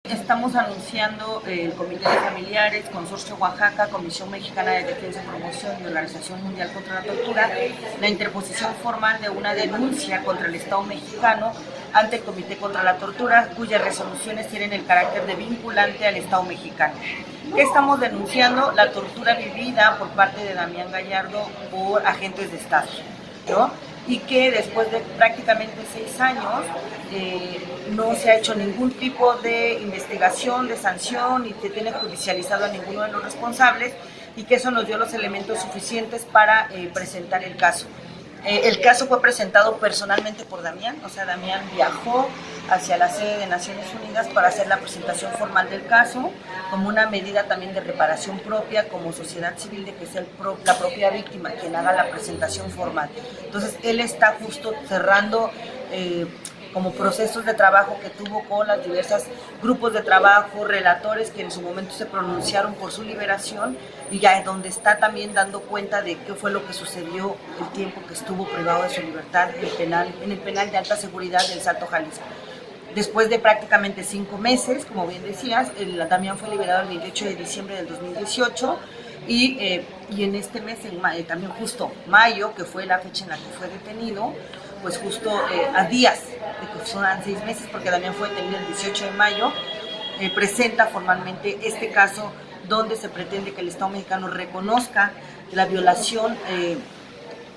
Estamos anunciando el Comité de Familiares, Consorcio Oaxaca, Comisión Mexicana de Defensa, Promoción y Organización Mundial contra la Tortura, la interposición formal de una denuncia contra el Estado mexicano ante el Comité contra la Tortura, cuyas resoluciones tienen el carácter de vinculante al Estado mexicano. ¿Qué estamos denunciando? La tortura vivida por parte de Damián Gallardo por agentes de Estado, ¿no? Y que después de prácticamente 6 años no se ha hecho ningún tipo de investigación, de sanción, y se tiene judicializado a ninguno de los responsables, y que eso nos dio los elementos suficientes para presentar el caso. El caso fue presentado personalmente por Damián, o sea, Damián viajó hacia la sede de Naciones Unidas para hacer la presentación formal del caso, como una medida también de reparación propia como sociedad civil, de que sea la propia víctima quien haga la presentación formal. Entonces, él está justo cerrando como procesos de trabajo que tuvo con los diversos grupos de trabajo, relatores que en su momento se pronunciaron por su liberación, y ya donde está también dando cuenta de qué fue lo que sucedió el tiempo que estuvo privado de su libertad en el penal de alta seguridad del Salto Jalisco. Después de prácticamente 5 meses, como bien decías, Damián fue liberado el 28 de diciembre del 2018, y en este mes, también justo mayo, que fue la fecha en la que fue detenido, pues justo a días de que son 6 meses, porque Damián fue detenido el 18 de mayo, presenta formalmente este caso donde se pretende que el Estado mexicano reconozca la violación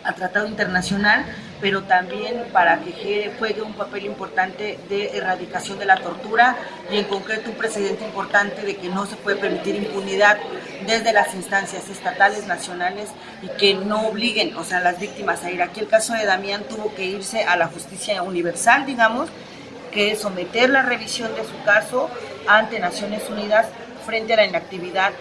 al tratado internacional, pero también para que juegue un papel importante de erradicación de la tortura, y en concreto un precedente importante de que no se puede permitir impunidad desde las instancias estatales, nacionales, y que no obliguen, o sea, a las víctimas a ir. Aquí el caso de Damián tuvo que irse a la justicia universal, digamos, que es someter la revisión de su caso ante Naciones Unidas frente a la inactividad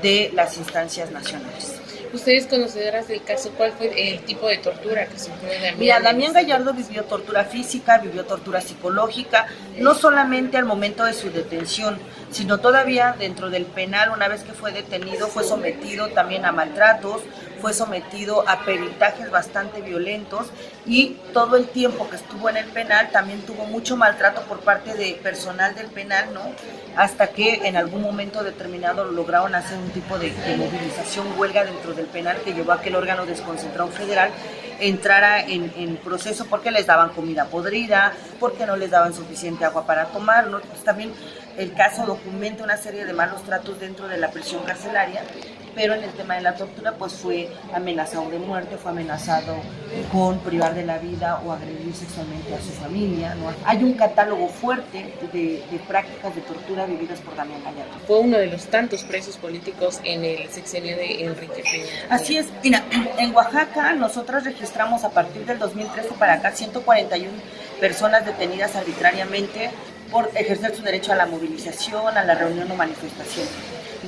de las instancias nacionales. Ustedes conocedoras del caso, ¿cuál fue el tipo de tortura que sufrió Damián? Mira, Damián Gallardo vivió tortura física, vivió tortura psicológica, no solamente al momento de su detención, sino todavía dentro del penal. Una vez que fue detenido, fue sometido también a maltratos, fue sometido a peritajes bastante violentos, y todo el tiempo que estuvo en el penal también tuvo mucho maltrato por parte de personal del penal, ¿no? Hasta que en algún momento determinado lograron hacer un tipo de movilización, huelga dentro del penal, que llevó a que el órgano desconcentrado federal entrara en proceso, porque les daban comida podrida, porque no les daban suficiente agua para tomar, ¿no? Pues también el caso documenta una serie de malos tratos dentro de la prisión carcelaria, pero en el tema de la tortura pues fue amenazado de muerte, fue amenazado con privar de la vida o agredir sexualmente a su familia, ¿no? Hay un catálogo fuerte de prácticas de tortura vividas por Damián Gallardo. Fue uno de los tantos presos políticos en el sexenio de Enrique Peña. Así es. Mira, en Oaxaca nosotros registramos a partir del 2013 para acá 141 personas detenidas arbitrariamente por ejercer su derecho a la movilización, a la reunión o manifestación.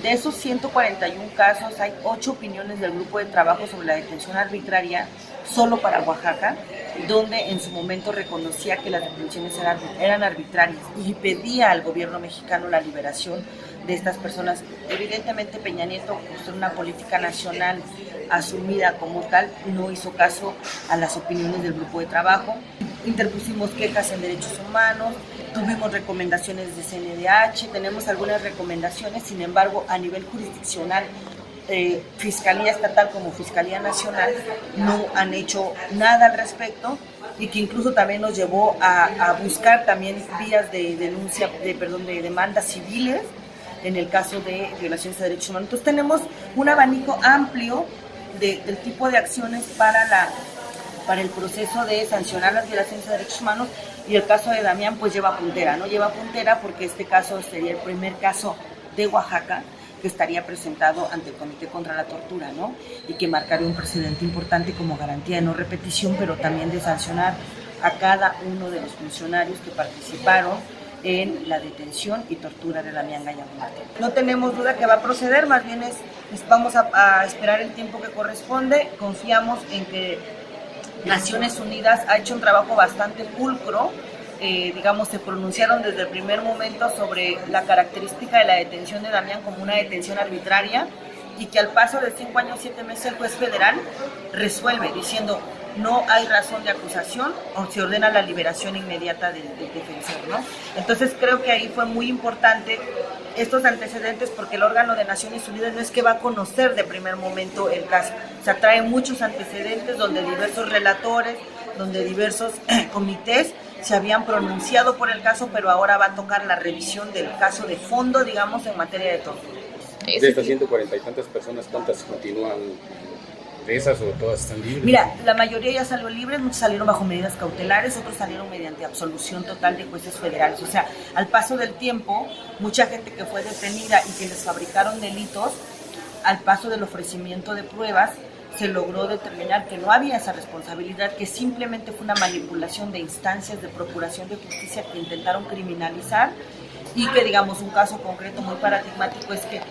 De esos 141 casos, hay 8 opiniones del grupo de trabajo sobre la detención arbitraria solo para Oaxaca, donde en su momento reconocía que las detenciones eran arbitrarias y pedía al gobierno mexicano la liberación de estas personas. Evidentemente Peña Nieto, por ser una política nacional asumida como tal, no hizo caso a las opiniones del grupo de trabajo. Interpusimos quejas en derechos humanos, tuvimos recomendaciones de CNDH, tenemos algunas recomendaciones, sin embargo, a nivel jurisdiccional, Fiscalía Estatal como Fiscalía Nacional no han hecho nada al respecto, y que incluso también nos llevó a buscar también vías de denuncia, de demandas civiles en el caso de violaciones a derechos humanos. Entonces tenemos un abanico amplio del tipo de acciones para el proceso de sancionar las violaciones a derechos humanos, y el caso de Damián pues lleva puntera, ¿no? Lleva puntera porque este caso sería el primer caso de Oaxaca que estaría presentado ante el Comité contra la Tortura, ¿no? Y que marcaría un precedente importante como garantía de no repetición, pero también de sancionar a cada uno de los funcionarios que participaron en la detención y tortura de Damián Gallardo. No tenemos duda que va a proceder, más bien vamos a esperar el tiempo que corresponde. Confiamos en que Naciones Unidas ha hecho un trabajo bastante pulcro, digamos, se pronunciaron desde el primer momento sobre la característica de la detención de Damián como una detención arbitraria, y que al paso de 5 años, 7 meses, el juez federal resuelve diciendo no hay razón de acusación o se ordena la liberación inmediata del defensor, ¿no? Entonces creo que ahí fue muy importante estos antecedentes porque el órgano de Naciones Unidas no es que va a conocer de primer momento el caso, o sea, trae muchos antecedentes donde diversos relatores, donde diversos comités se habían pronunciado por el caso, pero ahora va a tocar la revisión del caso de fondo, digamos, en materia de tortura. De estas 140 y tantas personas, ¿cuántas continúan presas o todas están libres? Mira, la mayoría ya salió libres, muchos salieron bajo medidas cautelares, otros salieron mediante absolución total de jueces federales. O sea, al paso del tiempo, mucha gente que fue detenida y que les fabricaron delitos, al paso del ofrecimiento de pruebas, se logró determinar que no había esa responsabilidad, que simplemente fue una manipulación de instancias de procuración de justicia que intentaron criminalizar y que, digamos, un caso concreto muy paradigmático es que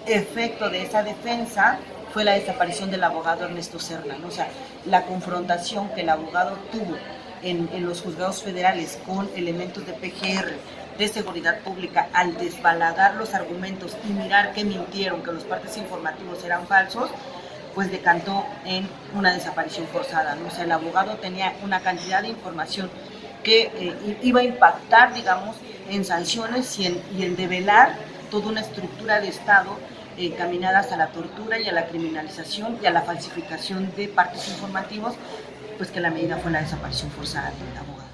efecto de esa defensa fue la desaparición del abogado Ernesto Serna, ¿no? O sea, la confrontación que el abogado tuvo en los juzgados federales con elementos de PGR, de seguridad pública, al desbalagar los argumentos y mirar que mintieron, que los partes informativos eran falsos, pues decantó en una desaparición forzada, ¿no? O sea, el abogado tenía una cantidad de información que iba a impactar, digamos, en sanciones y en develar toda una estructura de Estado encaminadas a la tortura y a la criminalización y a la falsificación de partes informativos, pues que la medida fue la desaparición forzada del abogado.